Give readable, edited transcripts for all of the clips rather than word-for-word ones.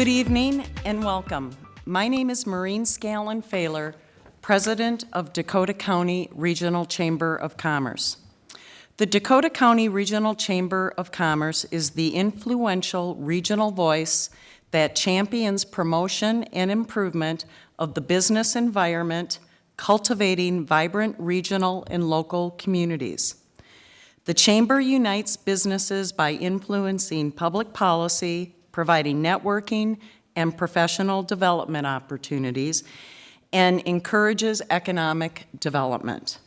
Good evening and welcome. My name is Maureen Scallon-Fahler, President of Dakota County Regional Chamber of Commerce. The Dakota County Regional Chamber of Commerce is the influential regional voice that champions promotion and improvement of the business environment, cultivating vibrant regional and local communities. The Chamber unites businesses by influencing public policy, providing networking and professional development opportunities, and encourages economic development.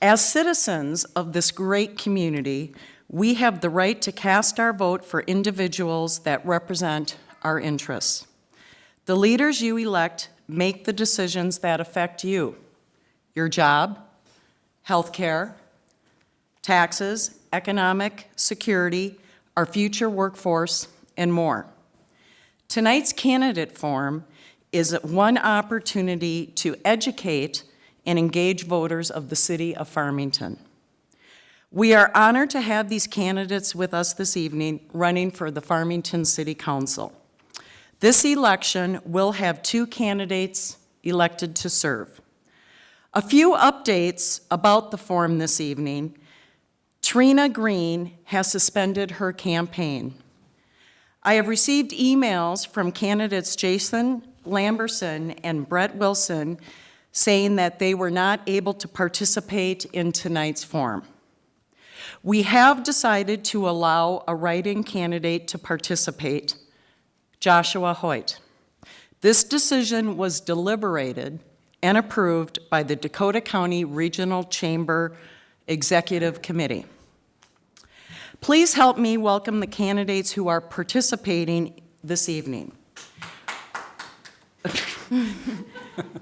As citizens of this great community, we have the right to cast our vote for individuals that represent our interests. The leaders you elect make the decisions that affect you, your job, health care, taxes, economic security, our future workforce, and more. Tonight's candidate forum is one opportunity to educate and engage voters of the city of Farmington. We are honored to have these candidates with us this evening running for the Farmington City Council. This election will have two candidates elected to serve. A few updates about the forum this evening. Trina Green has suspended her campaign. I have received emails from candidates Jason Lamberson and Brett Wilson saying that they were not able to participate in tonight's forum. We have decided to allow a write-in candidate to participate, Joshua Hoyt. This decision was deliberated and approved by the Dakota County Regional Chamber Executive Committee. Please help me welcome the candidates who are participating this evening.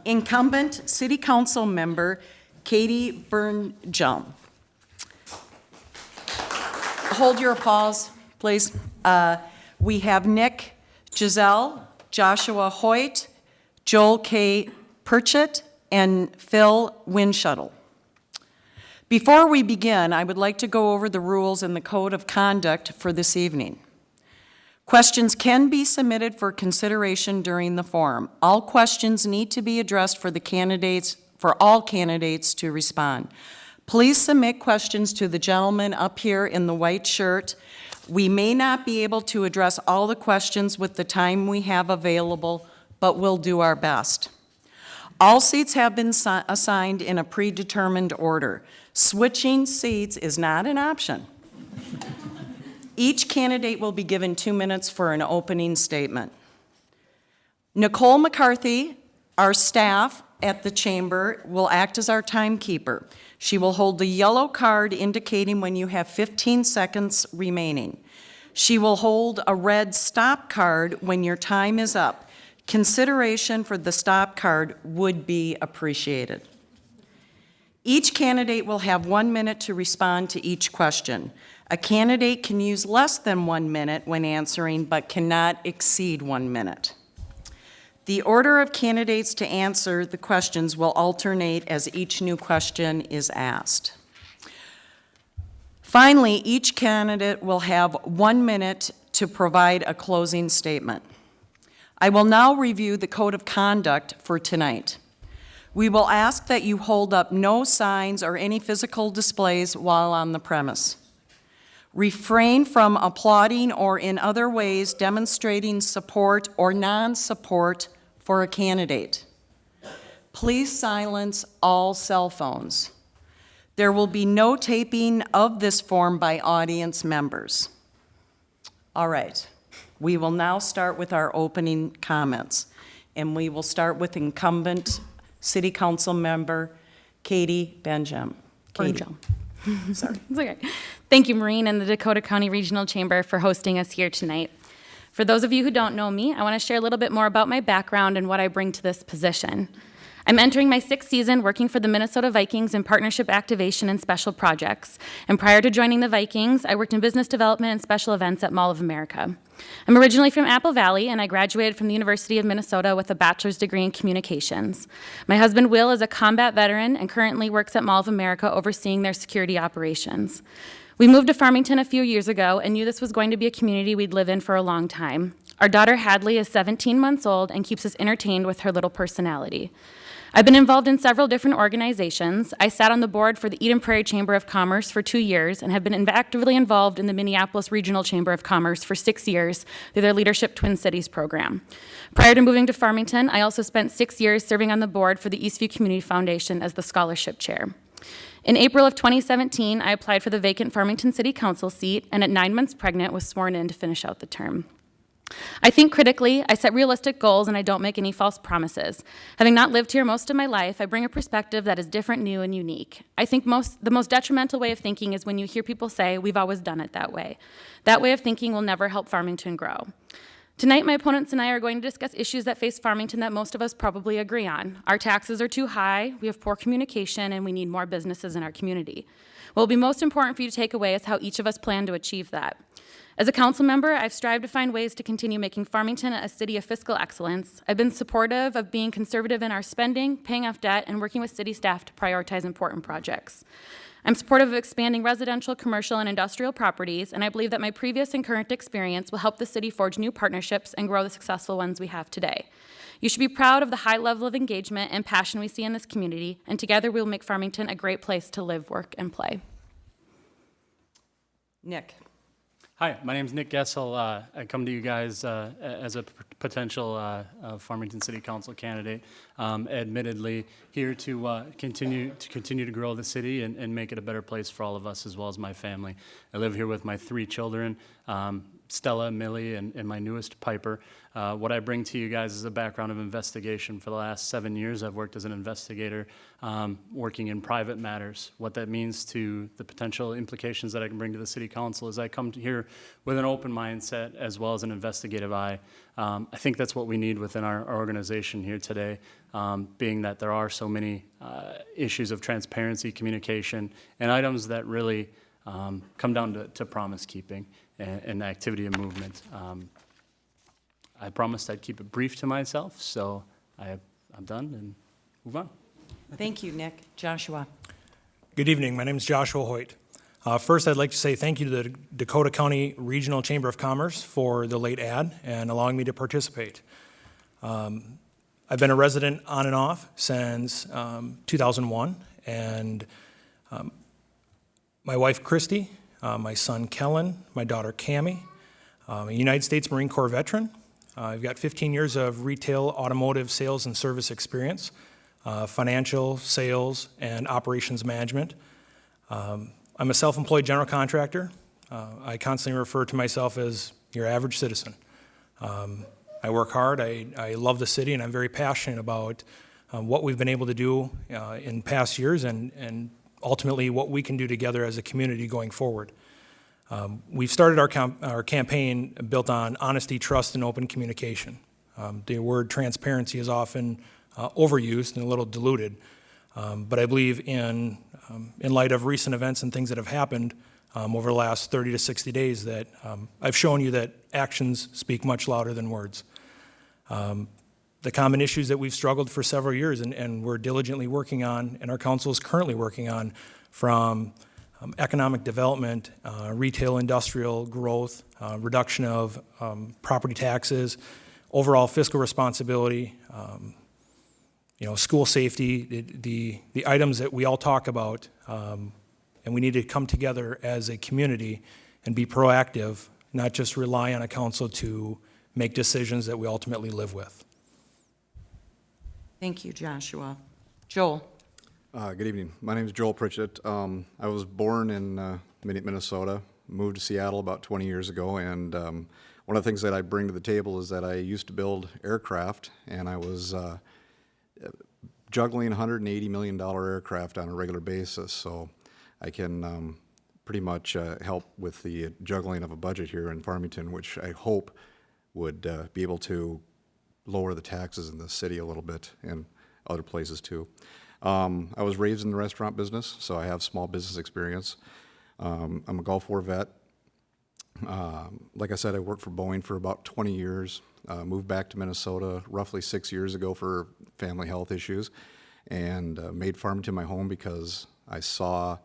Incumbent City Council member Katie Burnjum. Hold your applause, please. We have Nick Giselle, Joshua Hoyt, Joel K. Pritchett, and Phil Winshuttle. Before we begin, I would like to go over the rules and the code of conduct for this evening. Questions can be submitted for consideration during the forum. All questions need to be addressed for all candidates to respond. Please submit questions to the gentleman up here in the white shirt. We may not be able to address all the questions with the time we have available, but we'll do our best. All seats have been assigned in a predetermined order. Switching seats is not an option. Each candidate will be given 2 minutes for an opening statement. Nicole McCarthy, our staff at the chamber, will act as our timekeeper. She will hold the yellow card indicating when you have 15 seconds remaining. She will hold a red stop card when your time is up. Consideration for the stop card would be appreciated. Each candidate will have 1 minute to respond to each question. A candidate can use less than 1 minute when answering, but cannot exceed 1 minute. The order of candidates to answer the questions will alternate as each new question is asked. Finally, each candidate will have 1 minute to provide a closing statement. I will now review the code of conduct for tonight. We will ask that you hold up no signs or any physical displays while on the premise. Refrain from applauding or in other ways demonstrating support or non-support for a candidate. Please silence all cell phones. There will be no taping of this forum by audience members. All right, we will now start with our opening comments, and we will start with incumbent City Council member Katie Burnjum. Katie. Sorry. It's okay. Thank you, Maureen and the Dakota County Regional Chamber for hosting us here tonight. For those of you who don't know me, I want to share a little bit more about my background and what I bring to this position. I'm entering my 6th season working for the Minnesota Vikings in partnership activation and special projects. And prior to joining the Vikings, I worked in business development and special events at Mall of America. I'm originally from Apple Valley, and I graduated from the University of Minnesota with a bachelor's degree in communications. My husband, Will, is a combat veteran and currently works at Mall of America overseeing their security operations. We moved to Farmington a few years ago and knew this was going to be a community we'd live in for a long time. Our daughter Hadley is 17 months old and keeps us entertained with her little personality. I've been involved in several different organizations. I sat on the board for the Eden Prairie Chamber of Commerce for 2 years and have been actively involved in the Minneapolis Regional Chamber of Commerce for 6 years through their Leadership Twin Cities program. Prior to moving to Farmington, I also spent 6 years serving on the board for the Eastview Community Foundation as the scholarship chair. In April of 2017, I applied for the vacant Farmington City Council seat, and at 9 months pregnant, was sworn in to finish out the term. I think critically, I set realistic goals, and I don't make any false promises. Having not lived here most of my life, I bring a perspective that is different, new, and unique. I think the most detrimental way of thinking is when you hear people say, "We've always done it that way." That way of thinking will never help Farmington grow. Tonight, my opponents and I are going to discuss issues that face Farmington that most of us probably agree on. Our taxes are too high, we have poor communication, and we need more businesses in our community. What will be most important for you to take away is how each of us plan to achieve that. As a council member, I've strived to find ways to continue making Farmington a city of fiscal excellence. I've been supportive of being conservative in our spending, paying off debt, and working with city staff to prioritize important projects. I'm supportive of expanding residential, commercial, and industrial properties, and I believe that my previous and current experience will help the city forge new partnerships and grow the successful ones we have today. You should be proud of the high level of engagement and passion we see in this community, and together we will make Farmington a great place to live, work, and play. Nick. Hi, my name is Nick Gessel. I come to you guys as a potential Farmington City Council candidate. Admittedly, here to continue to grow the city and make it a better place for all of us as well as my family. I live here with my 3 children, Stella, Millie, and my newest Piper. What I bring to you guys is a background of investigation. For the last 7 years, I've worked as an investigator, working in private matters. What that means to the potential implications that I can bring to the City Council is I come here with an open mindset as well as an investigative eye. I think that's what we need within our organization here today, being that there are so many issues of transparency, communication, and items that really come down to promise keeping and activity and movement. I promised I'd keep it brief to myself, so I'm done and move on. Thank you, Nick. Joshua. Good evening. My name is Joshua Hoyt. First, I'd like to say thank you to the Dakota County Regional Chamber of Commerce for the late ad and allowing me to participate. I've been a resident on and off since 2001, and my wife, Christy, my son, Kellen, my daughter, Cammie, a United States Marine Corps veteran. I've got 15 years of retail automotive sales and service experience, financial, sales, and operations management. I'm a self-employed general contractor. I constantly refer to myself as your average citizen. I work hard, I love the city, and I'm very passionate about what we've been able to do in past years and ultimately what we can do together as a community going forward. We've started our campaign built on honesty, trust, and open communication. The word transparency is often overused and a little diluted, but I believe in light of recent events and things that have happened over the last 30 to 60 days that I've shown you that actions speak much louder than words. The common issues that we've struggled for several years and we're diligently working on, and our council is currently working on, from economic development, retail industrial growth, reduction of property taxes, overall fiscal responsibility, school safety, the items that we all talk about, and we need to come together as a community and be proactive, not just rely on a council to make decisions that we ultimately live with. Thank you, Joshua. Joel. Good evening. My name is Joel Pritchett. I was born in Minnesota, moved to Seattle about 20 years ago, and one of the things that I bring to the table is that I used to build aircraft, and I was juggling $180 million aircraft on a regular basis, so I can pretty much help with the juggling of a budget here in Farmington, which I hope would be able to lower the taxes in the city a little bit and other places too. I was raised in the restaurant business, so I have small business experience. I'm a Gulf War vet. Like I said, I worked for Boeing for about 20 years, moved back to Minnesota roughly 6 years ago for family health issues, and made Farmington my home because I saw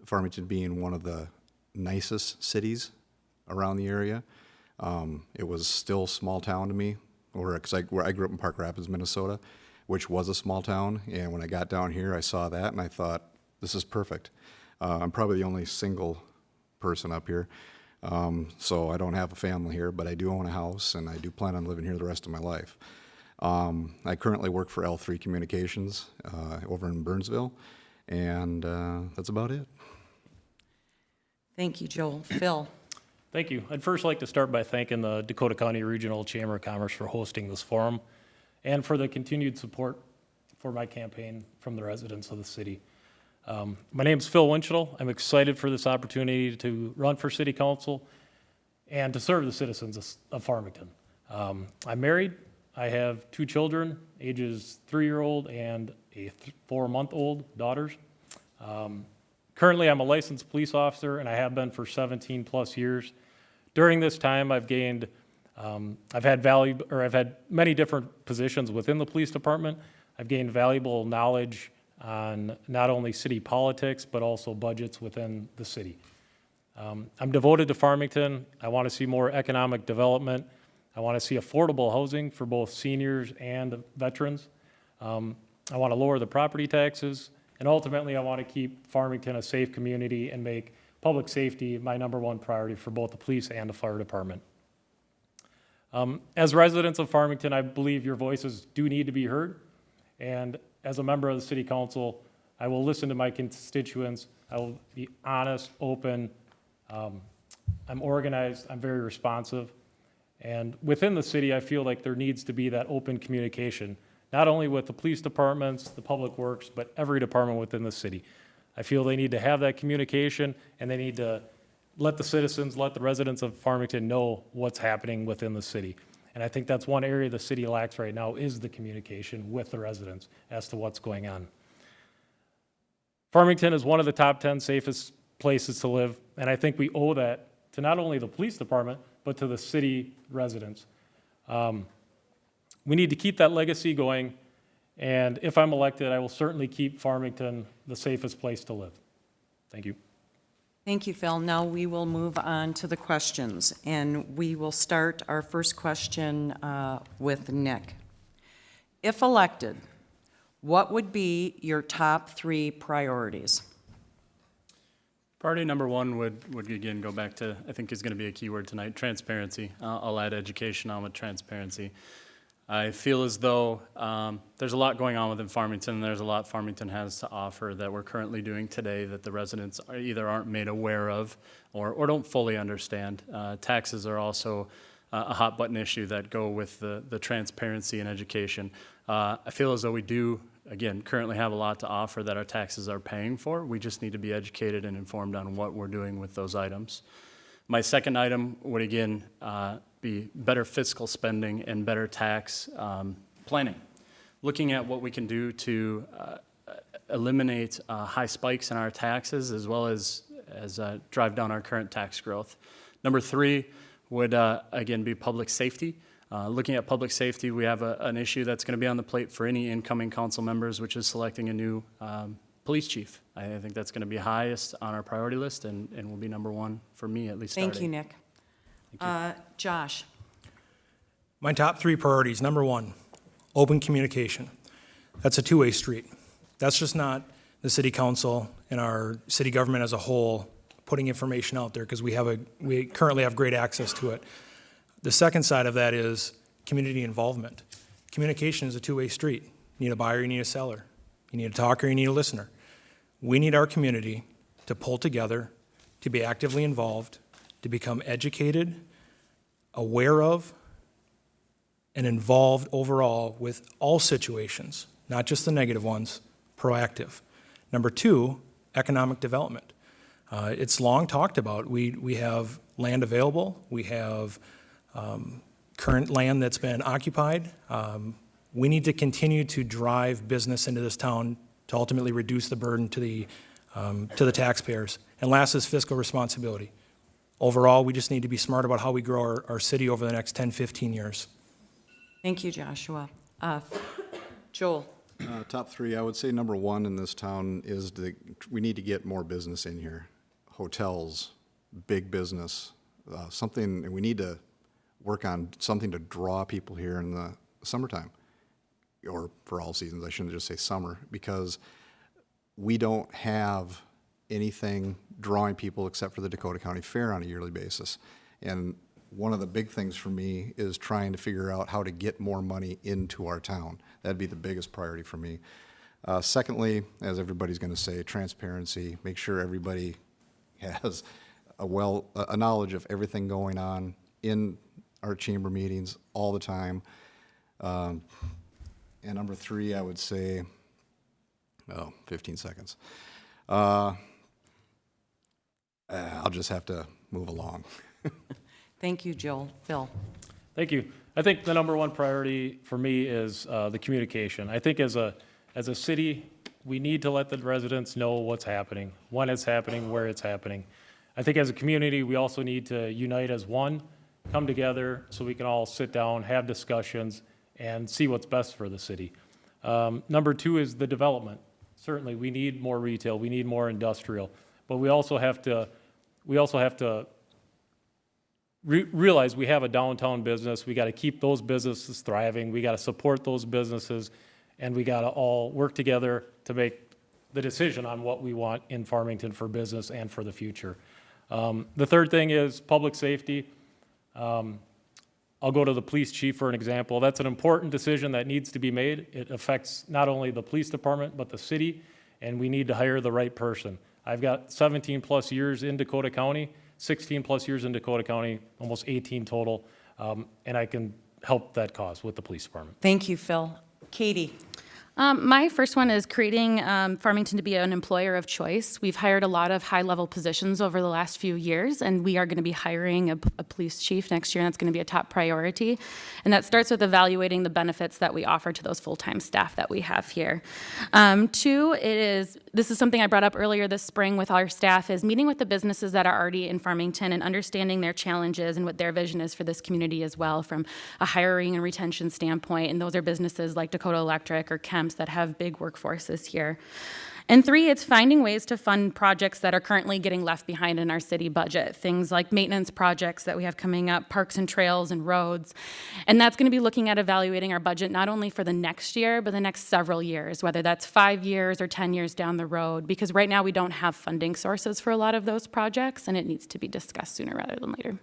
Farmington being one of the nicest cities around the area. It was still small town to me, because I grew up in Park Rapids, Minnesota, which was a small town. And when I got down here, I saw that and I thought, this is perfect. I'm probably the only single person up here. So I don't have a family here, but I do own a house and I do plan on living here the rest of my life. I currently work for L3 Communications over in Burnsville, and that's about it. Thank you, Joel. Phil? Thank you. I'd first like to start by thanking the Dakota County Regional Chamber of Commerce for hosting this forum and for the continued support for my campaign from the residents of the city. My name is Phil Winchettle. I'm excited for this opportunity to run for city council and to serve the citizens of Farmington. I'm married. I have 2 children, ages 3-year-old and a 4-month-old daughters. Currently, I'm a licensed police officer, and I have been for 17 plus years. During this time, I've had many different positions within the police department. I've gained valuable knowledge on not only city politics, but also budgets within the city. I'm devoted to Farmington. I want to see more economic development. I want to see affordable housing for both seniors and veterans. I want to lower the property taxes, and ultimately I want to keep Farmington a safe community and make public safety my #1 priority for both the police and the fire department. As residents of Farmington, I believe your voices do need to be heard, and as a member of the city council, I will listen to my constituents. I will be honest, open. I'm organized, I'm very responsive. And within the city, I feel like there needs to be that open communication, not only with the police departments, the public works, but every department within the city. I feel they need to have that communication, and they need to let the citizens, let the residents of Farmington know what's happening within the city. And I think that's one area the city lacks right now, is the communication with the residents as to what's going on. Farmington is one of the top 10 safest places to live, and I think we owe that to not only the police department, but to the city residents. We need to keep that legacy going, and if I'm elected, I will certainly keep Farmington the safest place to live. Thank you. Thank you, Phil. Now we will move on to the questions, and we will start our first question with Nick. If elected, what would be your top 3 priorities? Priority #1 would again go back to, I think is going to be a key word tonight, transparency. I'll add education on with transparency. I feel as though there's a lot going on within Farmington, and there's a lot Farmington has to offer that we're currently doing today that the residents either aren't made aware of or don't fully understand. Taxes are also a hot button issue that go with the transparency and education. I feel as though we do, again, currently have a lot to offer that our taxes are paying for. We just need to be educated and informed on what we're doing with those items. My second item would again be better fiscal spending and better tax planning. Looking at what we can do to eliminate high spikes in our taxes as well as drive down our current tax growth. Number 3 would again be public safety. Looking at public safety, we have an issue that's going to be on the plate for any incoming council members, which is selecting a new police chief. I think that's going to be highest on our priority list and will be #1 for me, at least starting. Thank you, Nick. Josh? My top 3 priorities, #1, open communication. That's a two-way street. That's just not the city council and our city government as a whole putting information out there, because we currently have great access to it. The second side of that is community involvement. Communication is a two-way street. You need a buyer, you need a seller. You need a talker, you need a listener. We need our community to pull together, to be actively involved, to become educated, aware of, and involved overall with all situations, not just the negative ones, proactive. Number 2, economic development. It's long talked about. We have land available. We have current land that's been occupied. We need to continue to drive business into this town to ultimately reduce the burden to the taxpayers. And last is fiscal responsibility. Overall, we just need to be smart about how we grow our city over the next 10, 15 years. Thank you, Joshua. Joel? Top 3, I would say #1 in this town is we need to get more business in here. Hotels, big business, something, and we need to work on something to draw people here in the summertime, or for all seasons. I shouldn't just say summer, because we don't have anything drawing people except for the Dakota County Fair on a yearly basis. And one of the big things for me is trying to figure out how to get more money into our town. That'd be the biggest priority for me. Secondly, as everybody's going to say, transparency. Make sure everybody has a knowledge of everything going on in our chamber meetings all the time. And number 3, I would say, 15 seconds. I'll just have to move along. Thank you, Joel. Phil? Thank you. I think the number one priority for me is the communication. I think as a city, we need to let the residents know what's happening, when it's happening, where it's happening. I think as a community, we also need to unite as one, come together so we can all sit down, have discussions, and see what's best for the city. Number 2 is the development. Certainly, we need more retail, we need more industrial, but we also have to realize we have a downtown business. We got to keep those businesses thriving. We got to support those businesses, and we got to all work together to make the decision on what we want in Farmington for business and for the future. The third thing is public safety. I'll go to the police chief for an example. That's an important decision that needs to be made. It affects not only the police department, but the city, and we need to hire the right person. I've got 17 plus years in Dakota County, 16 plus years in Dakota County, almost 18 total, and I can help that cause with the police department. Thank you, Phil. Katie? My first one is creating Farmington to be an employer of choice. We've hired a lot of high-level positions over the last few years, and we are going to be hiring a police chief next year, and that's going to be a top priority. And that starts with evaluating the benefits that we offer to those full-time staff that we have here. 2, this is something I brought up earlier this spring with our staff, is meeting with the businesses that are already in Farmington and understanding their challenges and what their vision is for this community as well from a hiring and retention standpoint. And those are businesses like Dakota Electric or Chems that have big workforces here. And 3, it's finding ways to fund projects that are currently getting left behind in our city budget. Things like maintenance projects that we have coming up, parks and trails and roads. And that's going to be looking at evaluating our budget not only for the next year, but the next several years, whether that's 5 years or 10 years down the road, because right now we don't have funding sources for a lot of those projects, and it needs to be discussed sooner rather than later.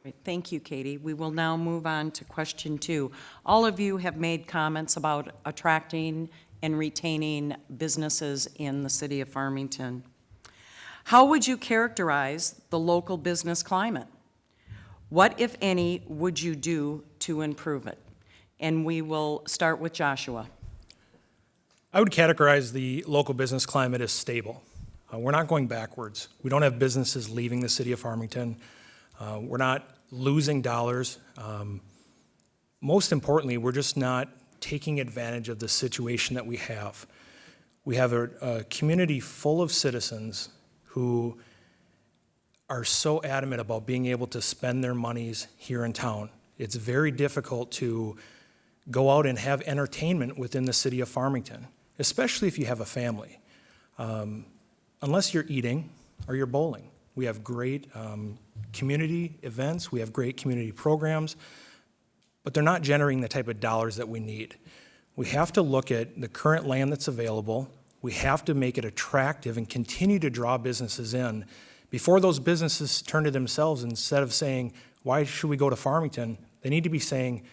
Great. Thank you, Katie. We will now move on to question 2. All of you have made comments about attracting and retaining businesses in the city of Farmington. How would you characterize the local business climate? What, if any, would you do to improve it? And we will start with Joshua. I would categorize the local business climate as stable. We're not going backwards. We don't have businesses leaving the city of Farmington. We're not losing dollars. Most importantly, we're just not taking advantage of the situation that we have. We have a community full of citizens who are so adamant about being able to spend their monies here in town. It's very difficult to go out and have entertainment within the city of Farmington, especially if you have a family, unless you're eating or you're bowling. We have great community events, we have great community programs, but they're not generating the type of dollars that we need. We have to look at the current land that's available. We have to make it attractive and continue to draw businesses in. Before those businesses turn to themselves, instead of saying, why should we go to Farmington? They need to be saying,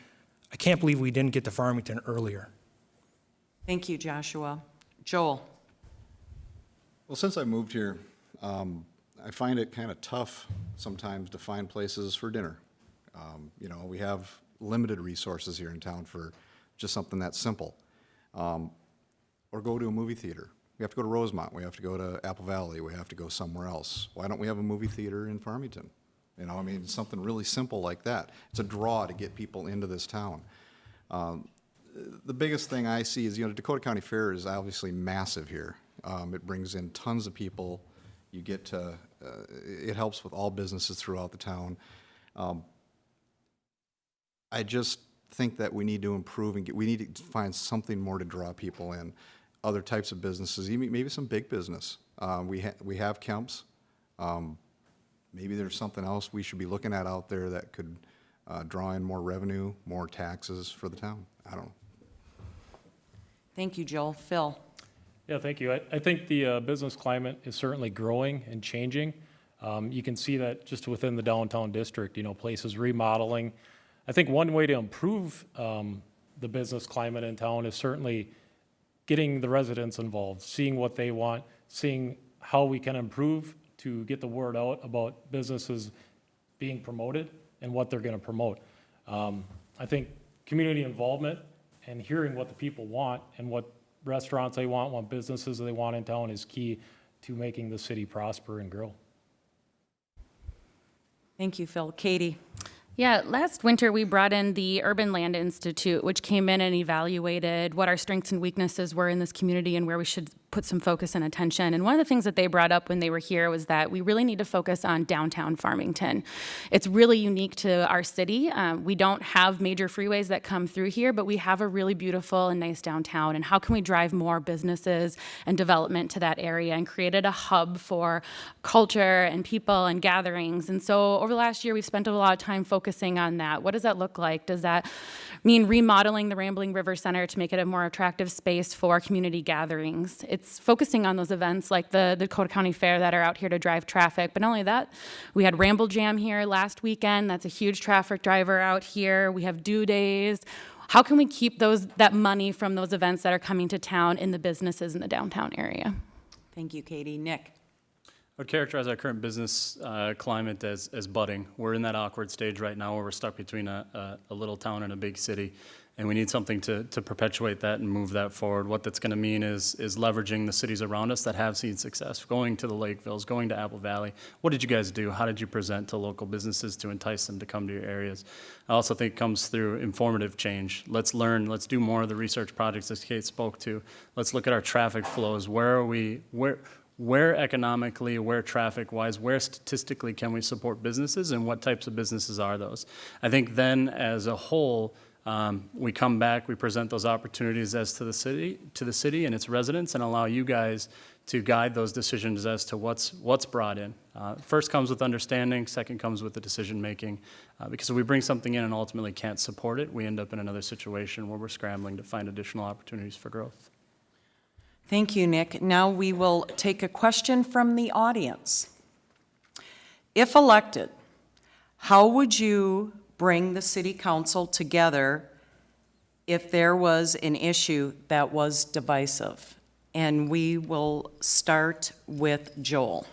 I can't believe we didn't get to Farmington earlier. Thank you, Joshua. Joel. Well, since I moved here, I find it kind of tough sometimes to find places for dinner. We have limited resources here in town for just something that simple. Or go to a movie theater. We have to go to Rosemont, we have to go to Apple Valley, we have to go somewhere else. Why don't we have a movie theater in Farmington? Something really simple like that. It's a draw to get people into this town. The biggest thing I see is, Dakota County Fair is obviously massive here. It brings in tons of people. You get to, it helps with all businesses throughout the town. I just think that we need to improve and we need to find something more to draw people in. Other types of businesses, even maybe some big business. We have Kemp's. Maybe there's something else we should be looking at out there that could draw in more revenue, more taxes for the town. I don't know. Thank you, Joel. Phil? Yeah, thank you. I think the business climate is certainly growing and changing. You can see that just within the downtown district, places remodeling. I think one way to improve the business climate in town is certainly getting the residents involved, seeing what they want, seeing how we can improve to get the word out about businesses being promoted and what they're going to promote. I think community involvement and hearing what the people want and what restaurants they want, what businesses they want in town is key to making the city prosper and grow. Thank you, Phil. Katie? Yeah, last winter we brought in the Urban Land Institute, which came in and evaluated what our strengths and weaknesses were in this community and where we should put some focus and attention. And one of the things that they brought up when they were here was that we really need to focus on downtown Farmington. It's really unique to our city. We don't have major freeways that come through here, but we have a really beautiful and nice downtown. And how can we drive more businesses and development to that area and created a hub for culture and people and gatherings. And so over the last year, we've spent a lot of time focusing on that. What does that look like? Does that mean remodeling the Rambling River Center to make it a more attractive space for community gatherings? It's focusing on those events like the Dakota County Fair that are out here to drive traffic. But not only that, we had Ramble Jam here last weekend. That's a huge traffic driver out here. We have due days. How can we keep that money from those events that are coming to town in the businesses in the downtown area? Thank you, Katie. Nick? I would characterize our current business climate as budding. We're in that awkward stage right now where we're stuck between a little town and a big city, and we need something to perpetuate that and move that forward. What that's going to mean is leveraging the cities around us that have seen success, going to the Lakevilles, going to Apple Valley. What did you guys do? How did you present to local businesses to entice them to come to your areas? I also think it comes through informative change. Let's learn. Let's do more of the research projects that Kate spoke to. Let's look at our traffic flows. Where economically, where traffic-wise, where statistically can we support businesses, and what types of businesses are those? I think then, as a whole, we come back, we present those opportunities as to the city and its residents, and allow you guys to guide those decisions as to what's brought in. First comes with understanding, second comes with the decision-making, because if we bring something in and ultimately can't support it, we end up in another situation where we're scrambling to find additional opportunities for growth. Thank you, Nick. Now we will take a question from the audience. If elected, how would you bring the city council together if there was an issue that was divisive? And we will start with Joel.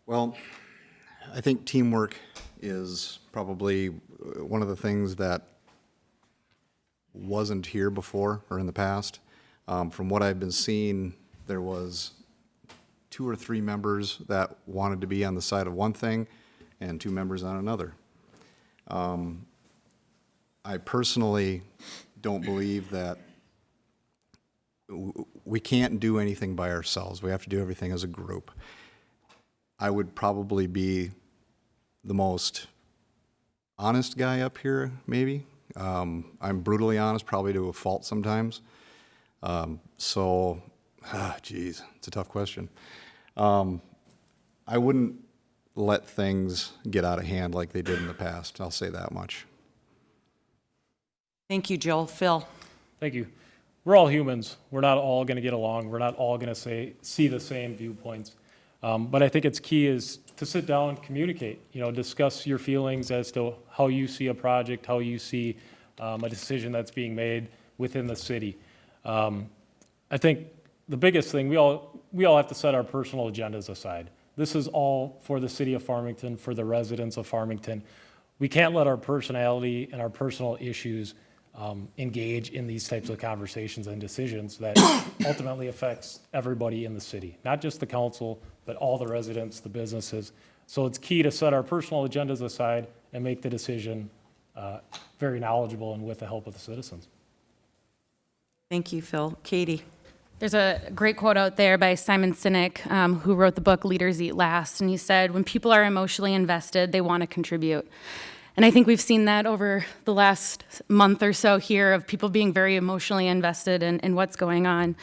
Well, I think teamwork is probably one of the things that wasn't here before or in the past. From what I've been seeing, there was 2 or 3 members that wanted to be on the side of one thing and 2 members on another. I personally don't believe that we can't do anything by ourselves. We have to do everything as a group. I would probably be the most honest guy up here, maybe. I'm brutally honest, probably to a fault sometimes. Geez, it's a tough question. I wouldn't let things get out of hand like they did in the past. I'll say that much. Thank you, Joel. Phil? Thank you. We're all humans. We're not all going to get along. We're not all going to see the same viewpoints. But I think it's key is to sit down, communicate, discuss your feelings as to how you see a project, how you see a decision that's being made within the city. I think the biggest thing, we all have to set our personal agendas aside. This is all for the city of Farmington, for the residents of Farmington. We can't let our personality and our personal issues engage in these types of conversations and decisions that ultimately affects everybody in the city, not just the council, but all the residents, the businesses. So it's key to set our personal agendas aside and make the decision very knowledgeable and with the help of the citizens. Thank you, Phil. Katie? There's a great quote out there by Simon Sinek, who wrote the book Leaders Eat Last, and he said, when people are emotionally invested, they want to contribute. And I think we've seen that over the last month or so here of people being very emotionally invested in what's going on.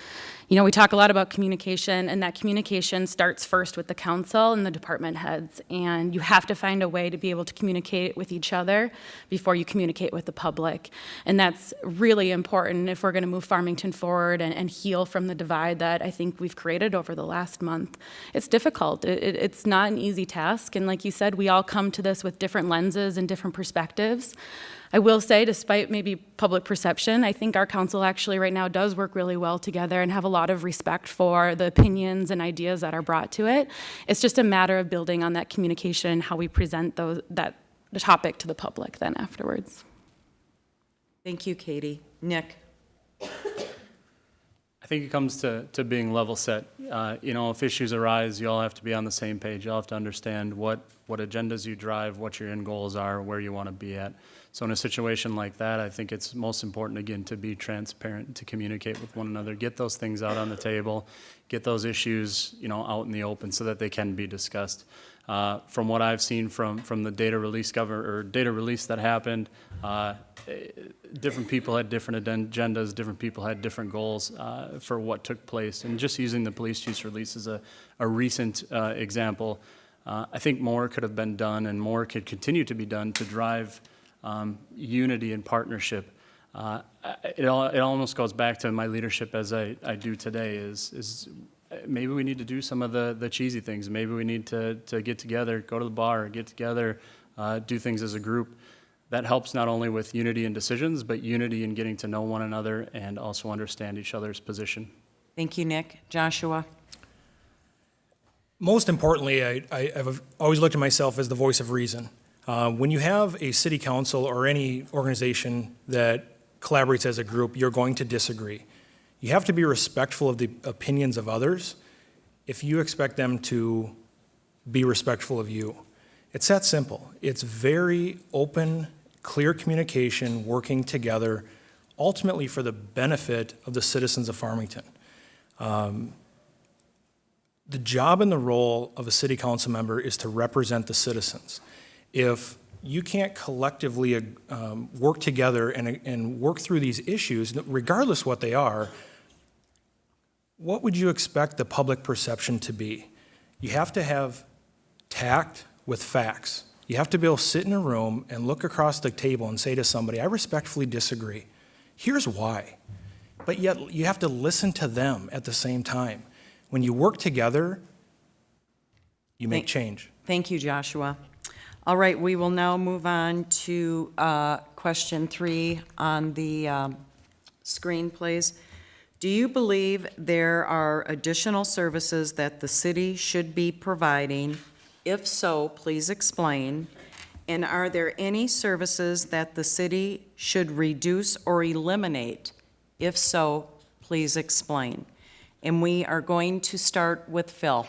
You know, we talk a lot about communication, and that communication starts first with the council and the department heads, and you have to find a way to be able to communicate with each other before you communicate with the public. And that's really important if we're going to move Farmington forward and heal from the divide that I think we've created over the last month. It's difficult. It's not an easy task, and like you said, we all come to this with different lenses and different perspectives. I will say, despite maybe public perception, I think our council actually right now does work really well together and have a lot of respect for the opinions and ideas that are brought to it. It's just a matter of building on that communication and how we present the topic to the public then afterwards. Thank you, Katie. Nick? I think it comes to being level set. You know, if issues arise, you all have to be on the same page. You all have to understand what agendas you drive, what your end goals are, where you want to be at. So in a situation like that, I think it's most important, again, to be transparent, to communicate with one another, get those things out on the table, get those issues, you know, out in the open so that they can be discussed. From what I've seen from the data release that happened, different people had different agendas, different people had different goals for what took place. And just using the police chief's release as a recent example, I think more could have been done and more could continue to be done to drive unity and partnership. It almost goes back to my leadership as I do today is maybe we need to do some of the cheesy things. Maybe we need to get together, go to the bar, get together, do things as a group. That helps not only with unity in decisions, but unity in getting to know one another and also understand each other's position. Thank you, Nick. Joshua? Most importantly, I've always looked at myself as the voice of reason. When you have a city council or any organization that collaborates as a group, you're going to disagree. You have to be respectful of the opinions of others if you expect them to be respectful of you. It's that simple. It's very open, clear communication, working together, ultimately for the benefit of the citizens of Farmington. The job and the role of a city council member is to represent the citizens. If you can't collectively work together and work through these issues, regardless what they are, what would you expect the public perception to be? You have to have tact with facts. You have to be able to sit in a room and look across the table and say to somebody, I respectfully disagree. Here's why. But yet you have to listen to them at the same time. When you work together, you make change. Thank you, Joshua. All right, we will now move on to question 3 on the screen, please. Do you believe there are additional services that the city should be providing? If so, please explain. And are there any services that the city should reduce or eliminate? If so, please explain. And we are going to start with Phil.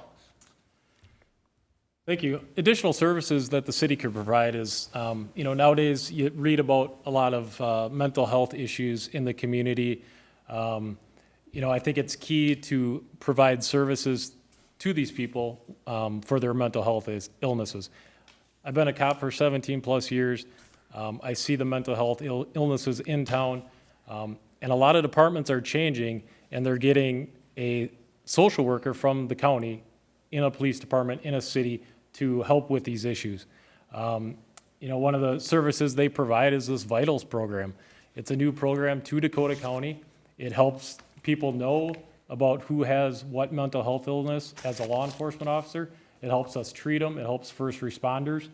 Thank you. Additional services that the city could provide is, you know, nowadays you read about a lot of mental health issues in the community. You know, I think it's key to provide services to these people for their mental health illnesses. I've been a cop for 17 plus years. I see the mental health illnesses in town, and a lot of departments are changing, and they're getting a social worker from the county in a police department, in a city, to help with these issues. You know, one of the services they provide is this Vitals program. It's a new program to Dakota County. It helps people know about who has what mental health illness as a law enforcement officer. It helps us treat them. It helps first responders.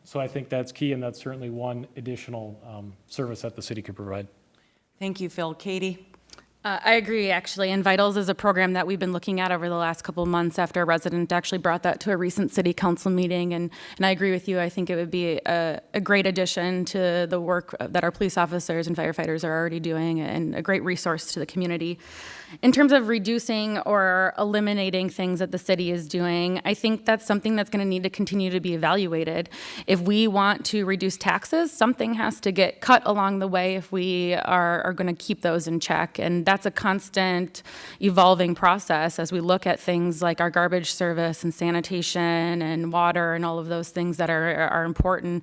So I think that's key, and that's certainly one additional service that the city could provide. Thank you, Phil. Katie? I agree, actually, and Vitals is a program that we've been looking at over the last couple of months after a resident actually brought that to a recent city council meeting, and I agree with you. I think it would be a great addition to the work that our police officers and firefighters are already doing, and a great resource to the community. In terms of reducing or eliminating things that the city is doing, I think that's something that's going to need to continue to be evaluated. If we want to reduce taxes, something has to get cut along the way if we are going to keep those in check. And that's a constant evolving process as we look at things like our garbage service and sanitation and water and all of those things that are important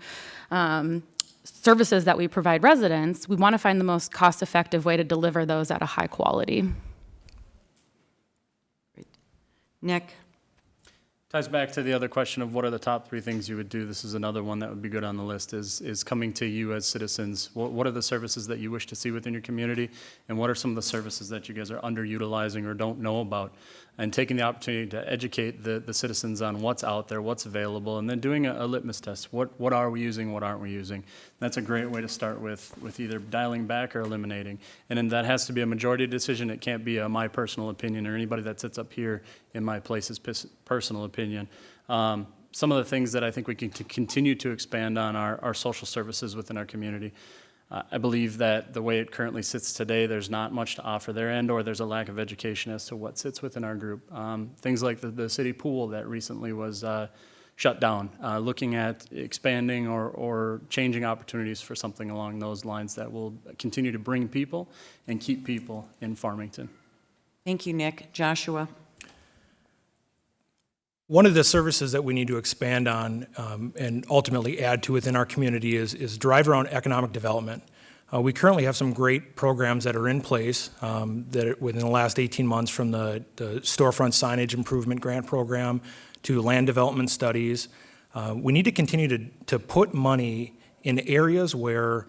services that we provide residents. We want to find the most cost-effective way to deliver those at a high quality. Nick? Ties back to the other question of what are the top 3 things you would do. This is another one that would be good on the list is coming to you as citizens. What are the services that you wish to see within your community? And what are some of the services that you guys are underutilizing or don't know about? And taking the opportunity to educate the citizens on what's out there, what's available, and then doing a litmus test. What are we using, what aren't we using? That's a great way to start with either dialing back or eliminating. And then that has to be a majority decision. It can't be my personal opinion or anybody that sits up here in my place's personal opinion. Some of the things that I think we can continue to expand on are social services within our community. I believe that the way it currently sits today, there's not much to offer there, or there's a lack of education as to what sits within our group. Things like the city pool that recently was shut down, looking at expanding or changing opportunities for something along those lines that will continue to bring people and keep people in Farmington. Thank you, Nick. Joshua? One of the services that we need to expand on and ultimately add to within our community is drive around economic development. We currently have some great programs that are in place that within the last 18 months, from the storefront signage improvement grant program to land development studies. We need to continue to put money in areas where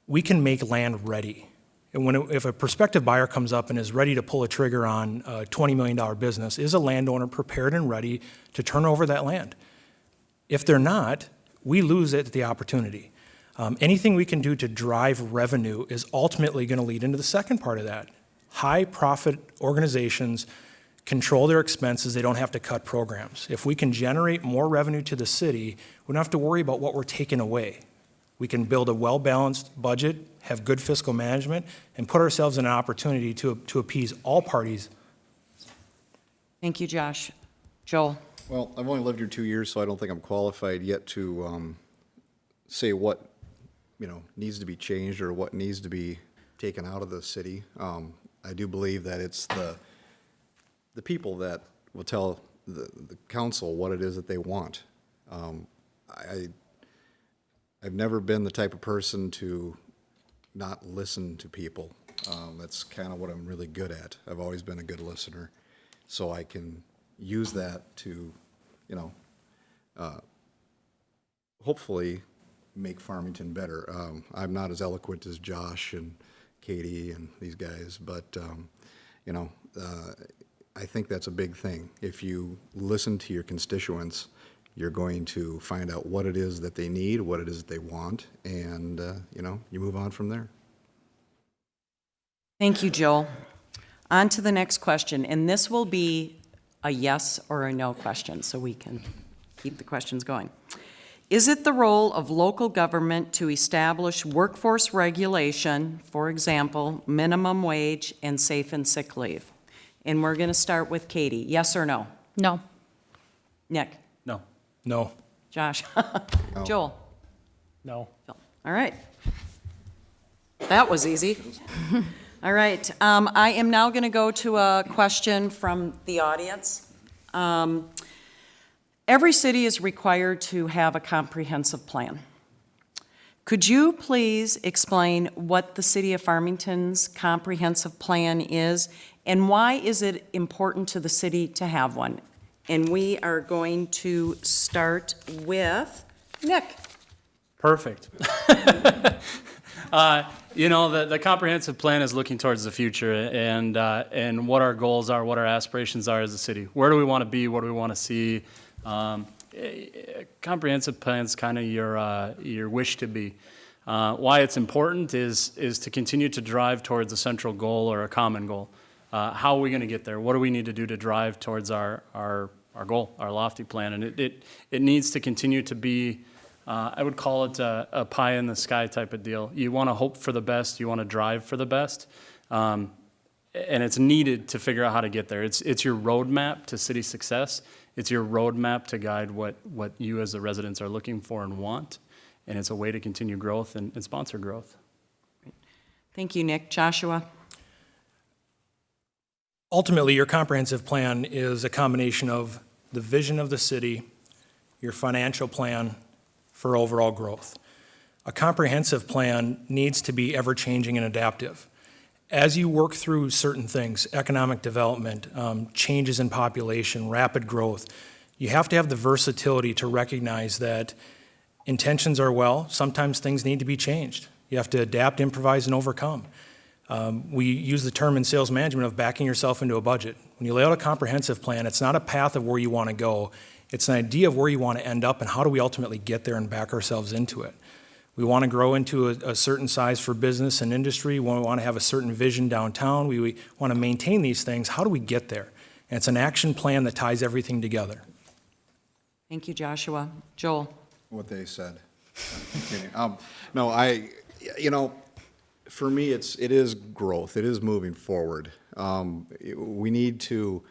we can make land ready. And if a prospective buyer comes up and is ready to pull a trigger on a $20 million business, is a landowner prepared and ready to turn over that land? If they're not, we lose the opportunity. Anything we can do to drive revenue is ultimately going to lead into the second part of that. High-profit organizations control their expenses. They don't have to cut programs. If we can generate more revenue to the city, we don't have to worry about what we're taking away. We can build a well-balanced budget, have good fiscal management, and put ourselves in an opportunity to appease all parties. Thank you, Josh. Joel? Well, I've only lived here 2 years, so I don't think I'm qualified yet to say what, needs to be changed or what needs to be taken out of the city. I do believe that it's the people that will tell the council what it is that they want. I've never been the type of person to not listen to people. That's kind of what I'm really good at. I've always been a good listener, so I can use that to, hopefully make Farmington better. I'm not as eloquent as Josh and Katie and these guys, but, I think that's a big thing. If you listen to your constituents, you're going to find out what it is that they need, what it is that they want, and, you move on from there. Thank you, Joel. On to the next question, and this will be a yes or a no question, so we can keep the questions going. Is it the role of local government to establish workforce regulation, for example, minimum wage and safe and sick leave? And we're going to start with Katie. Yes or no? No. Nick? No. No. Josh? Joel? No. All right. That was easy. All right. I am now going to go to a question from the audience. Every city is required to have a comprehensive plan. Could you please explain what the City of Farmington's comprehensive plan is, and why is it important to the city to have one? And we are going to start with Nick. Perfect. The comprehensive plan is looking towards the future and what our goals are, what our aspirations are as a city. Where do we want to be? What do we want to see? Comprehensive plan is kind of your wish to be. Why it's important is to continue to drive towards a central goal or a common goal. How are we going to get there? What do we need to do to drive towards our goal, our lofty plan? And it needs to continue to be, I would call it a pie in the sky type of deal. You want to hope for the best. You want to drive for the best. And it's needed to figure out how to get there. It's your roadmap to city success. It's your roadmap to guide what you as the residents are looking for and want. And it's a way to continue growth and sponsor growth. Thank you, Nick. Joshua? Ultimately, your comprehensive plan is a combination of the vision of the city, your financial plan for overall growth. A comprehensive plan needs to be ever-changing and adaptive. as you work through certain things, economic development, changes in population, rapid growth, you have to have the versatility to recognize that intentions are well, sometimes things need to be changed. You have to adapt, improvise, and overcome. We use the term in sales management of backing yourself into a budget. When you lay out a comprehensive plan, it's not a path of where you want to go. It's an idea of where you want to end up and how do we ultimately get there and back ourselves into it. We want to grow into a certain size for business and industry. We want to have a certain vision downtown. We want to maintain these things. How do we get there? And it's an action plan that ties everything together. Thank you, Joshua. Joel? What they said. No, for me, it is growth. It is moving forward. We need to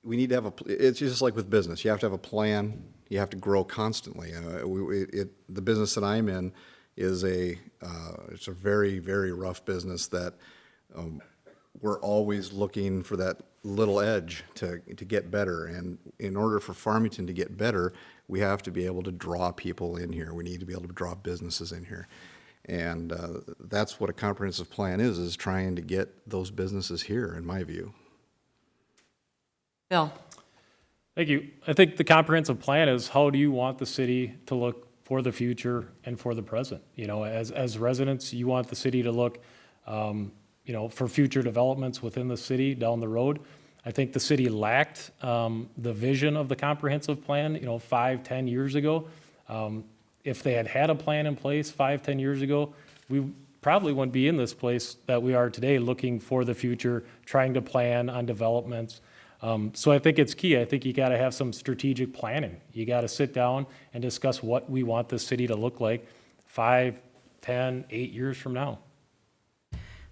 have it's just like with business. You have to have a plan. You have to grow constantly. The business that I'm in is it's a very, very rough business that we're always looking for that little edge to get better. And in order for Farmington to get better, we have to be able to draw people in here. We need to be able to draw businesses in here. And that's what a comprehensive plan is trying to get those businesses here, in my view. Bill? Thank you. I think the comprehensive plan is how do you want the city to look for the future and for the present? As residents, you want the city to look, for future developments within the city down the road. I think the city lacked the vision of the comprehensive plan, 5-10 years ago. If they had a plan in place 5-10 years ago, we probably wouldn't be in this place that we are today, looking for the future, trying to plan on developments. So I think it's key. I think you got to have some strategic planning. You got to sit down and discuss what we want the city to look like 5, 10, 8 years from now.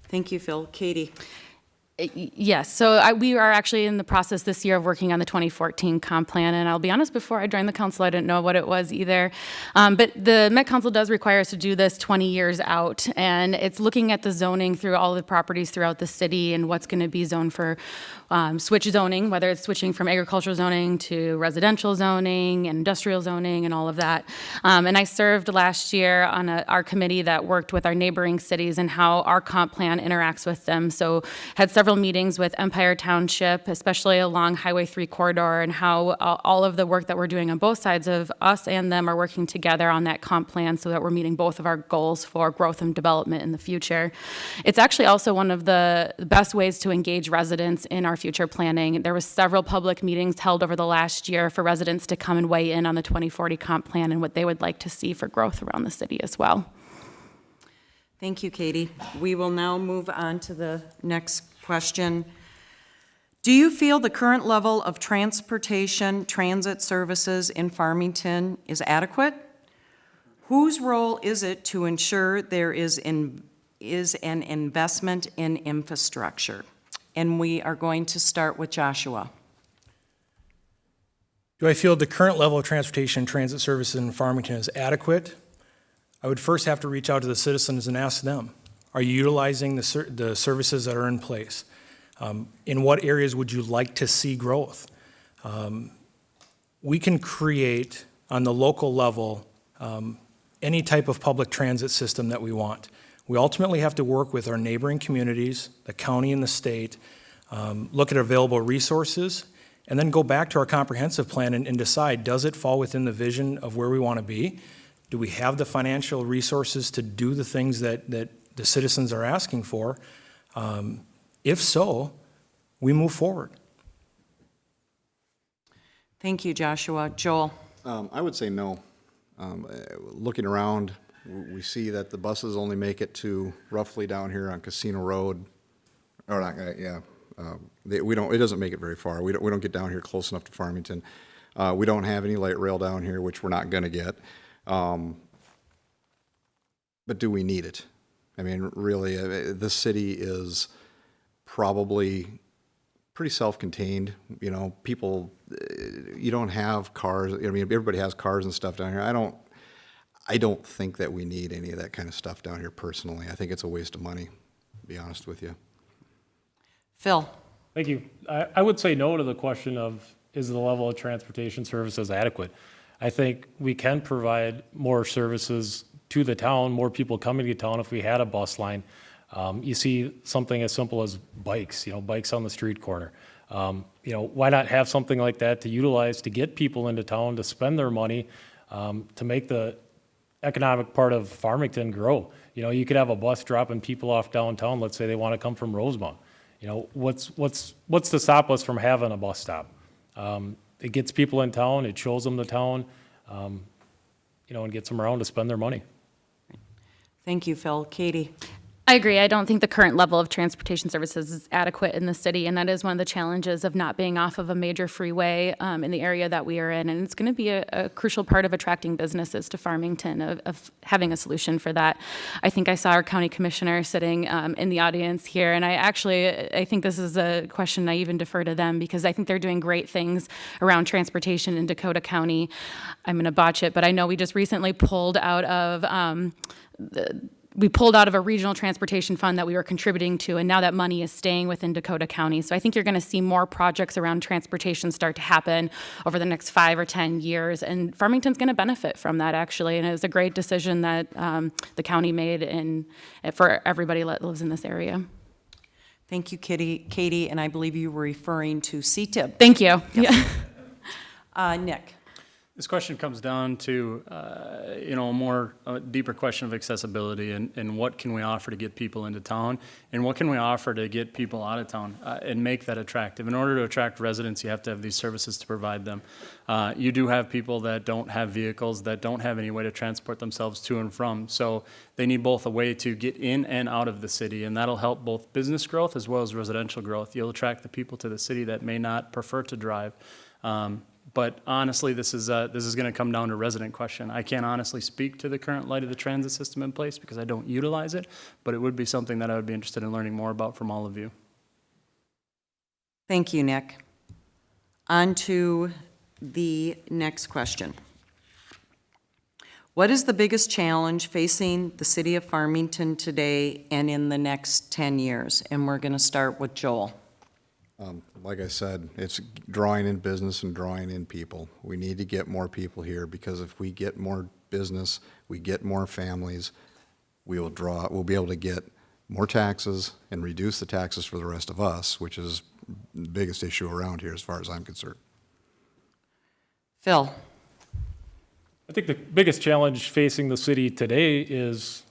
Thank you, Phil. Katie? Yes, so we are actually in the process this year of working on the 2014 comp plan, and I'll be honest, before I joined the council, I didn't know what it was either. But the Met Council does require us to do this 20 years out, and it's looking at the zoning through all the properties throughout the city and what's going to be zoned for switch zoning, whether it's switching from agricultural zoning to residential zoning and industrial zoning and all of that. And I served last year on our committee that worked with our neighboring cities and how our comp plan interacts with them. So had several meetings with Empire Township, especially along Highway 3 corridor, and how all of the work that we're doing on both sides of us and them are working together on that comp plan so that we're meeting both of our goals for growth and development in the future. It's actually also one of the best ways to engage residents in our future planning. There was several public meetings held over the last year for residents to come and weigh in on the 2040 comp plan and what they would like to see for growth around the city as well. Thank you, Katie. We will now move on to the next question. Do you feel the current level of transit services in Farmington is adequate? Whose role is it to ensure there is an investment in infrastructure? And we are going to start with Joshua. Do I feel the current level of transportation and transit services in Farmington is adequate? I would first have to reach out to the citizens and ask them, are you utilizing the services that are in place? In what areas would you like to see growth? We can create, on the local level, any type of public transit system that we want. We ultimately have to work with our neighboring communities, the county and the state, look at available resources, and then go back to our comprehensive plan and decide, does it fall within the vision of where we want to be? Do we have the financial resources to do the things that the citizens are asking for? If so, we move forward. Thank you, Joshua. Joel? I would say no. Looking around, we see that the buses only make it to roughly down here on Casino Road. Or not, it doesn't make it very far. We don't get down here close enough to Farmington. We don't have any light rail down here, which we're not going to get. But do we need it? I mean, really, this city is probably pretty self-contained. People, you don't have cars. I mean, everybody has cars and stuff down here. I don't think that we need any of that kind of stuff down here personally. I think it's a waste of money, to be honest with you. Phil? Thank you. I would say no to the question of, is the level of transportation services adequate? I think we can provide more services to the town, more people coming to town if we had a bus line. You see something as simple as bikes, bikes on the street corner. Why not have something like that to utilize to get people into town to spend their money, to make the economic part of Farmington grow? You could have a bus dropping people off downtown. Let's say they want to come from Rosemount. What's to stop us from having a bus stop? It gets people in town. It shows them the town, and gets them around to spend their money. Thank you, Phil. Katie? I agree. I don't think the current level of transportation services is adequate in the city, and that is one of the challenges of not being off of a major freeway in the area that we are in. And it's going to be a crucial part of attracting businesses to Farmington, of having a solution for that. I think I saw our county commissioner sitting in the audience here, and I think this is a question I even defer to them, because I think they're doing great things around transportation in Dakota County. I'm going to botch it, but I know we just recently pulled out of a regional transportation fund that we were contributing to, and now that money is staying within Dakota County. So I think you're going to see more projects around transportation start to happen over the next 5 or 10 years, and Farmington's going to benefit from that, actually, and it was a great decision that the county made for everybody that lives in this area. Thank you, Katie, and I believe you were referring to CTIP. Thank you. Yeah. Nick? This question comes down to, a deeper question of accessibility and what can we offer to get people into town, and what can we offer to get people out of town and make that attractive. In order to attract residents, you have to have these services to provide them. You do have people that don't have vehicles, that don't have any way to transport themselves to and from, so they need both a way to get in and out of the city, and that'll help both business growth as well as residential growth. You'll attract the people to the city that may not prefer to drive. But honestly, this is going to come down to resident question. I can't honestly speak to the current light of the transit system in place because I don't utilize it, but it would be something that I would be interested in learning more about from all of you. Thank you, Nick. On to the next question. What is the biggest challenge facing the city of Farmington today and in the next 10 years? And we're going to start with Joel. Like I said, it's drawing in business and drawing in people. We need to get more people here, because if we get more business, we get more families, we'll be able to get more taxes and reduce the taxes for the rest of us, which is the biggest issue around here as far as I'm concerned. Phil? I think the biggest challenge facing the city today is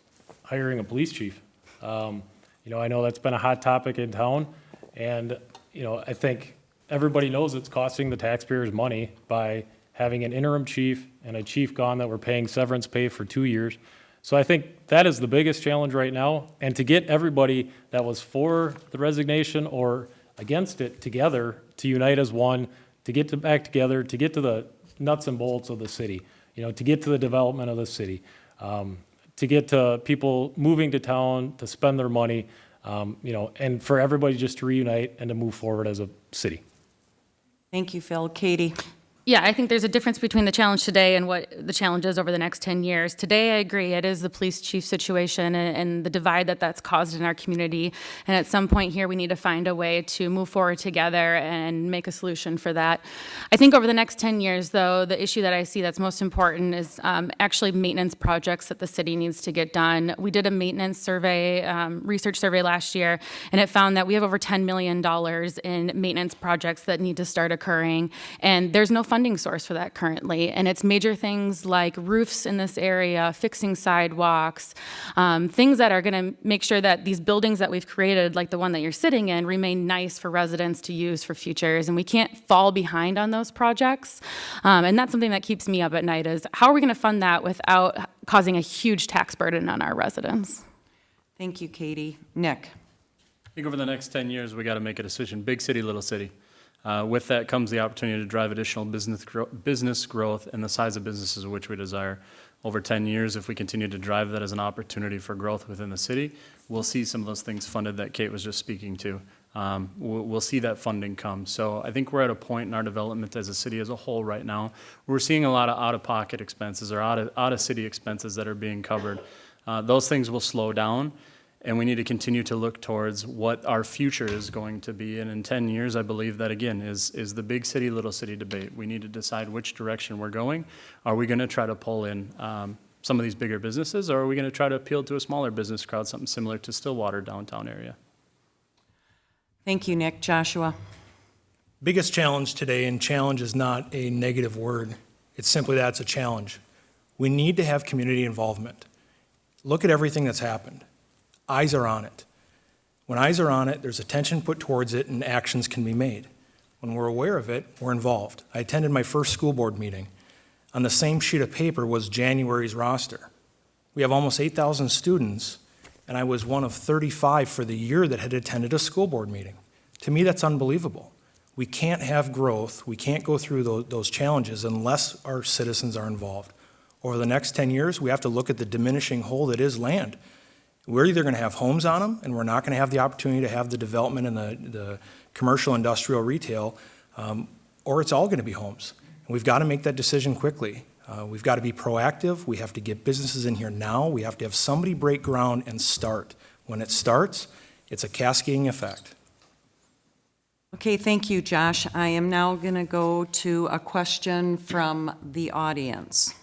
hiring a police chief. I know that's been a hot topic in town, and I think everybody knows it's costing the taxpayers money by having an interim chief and a chief gone that we're paying severance pay for 2 years. So I think that is the biggest challenge right now. And to get everybody that was for the resignation or against it together, to unite as one, to get back together, to get to the nuts and bolts of the city, to get to the development of the city, to get to people moving to town to spend their money. And for everybody just to reunite and to move forward as a city. Thank you, Phil. Katie? Yeah, I think there's a difference between the challenge today and what the challenge is over the next 10 years. Today, I agree, it is the police chief situation and the divide that's caused in our community. And at some point here, we need to find a way to move forward together and make a solution for that. I think over the next 10 years, though, the issue that I see that's most important is actually maintenance projects that the city needs to get done. We did a maintenance survey, research survey last year, and it found that we have over $10 million in maintenance projects that need to start occurring. And there's no funding source for that currently, and it's major things like roofs in this area, fixing sidewalks, things that are going to make sure that these buildings that we've created, like the one that you're sitting in, remain nice for residents to use for futures, and we can't fall behind on those projects. And that's something that keeps me up at night, is how are we going to fund that without causing a huge tax burden on our residents? Thank you, Katie. Nick? I think over the next 10 years, we got to make a decision. Big city, little city. With that comes the opportunity to drive additional business growth and the size of businesses which we desire. Over 10 years, if we continue to drive that as an opportunity for growth within the city, we'll see some of those things funded that Kate was just speaking to. We'll see that funding come. So I think we're at a point in our development as a city as a whole right now. We're seeing a lot of out-of-pocket expenses or out-of-city expenses that are being covered. Those things will slow down. And we need to continue to look towards what our future is going to be. And in 10 years, I believe that, again, is the big city, little city debate. We need to decide which direction we're going. Are we going to try to pull in some of these bigger businesses, or are we going to try to appeal to a smaller business crowd, something similar to Stillwater downtown area? Thank you, Nick. Joshua? Biggest challenge today, and challenge is not a negative word, it's simply that it's a challenge. We need to have community involvement. Look at everything that's happened. Eyes are on it. When eyes are on it, there's attention put towards it and actions can be made. When we're aware of it, we're involved. I attended my first school board meeting. On the same sheet of paper was January's roster. We have almost 8,000 students, and I was one of 35 for the year that had attended a school board meeting. To me, that's unbelievable. We can't have growth, we can't go through those challenges unless our citizens are involved. Over the next 10 years, we have to look at the diminishing whole that is land. We're either going to have homes on them, and we're not going to have the opportunity to have the development and the commercial, industrial, retail, or it's all going to be homes. And we've got to make that decision quickly. We've got to be proactive. We have to get businesses in here now. We have to have somebody break ground and start. When it starts, it's a cascading effect. Okay, thank you, Josh. I am now going to go to a question from the audience.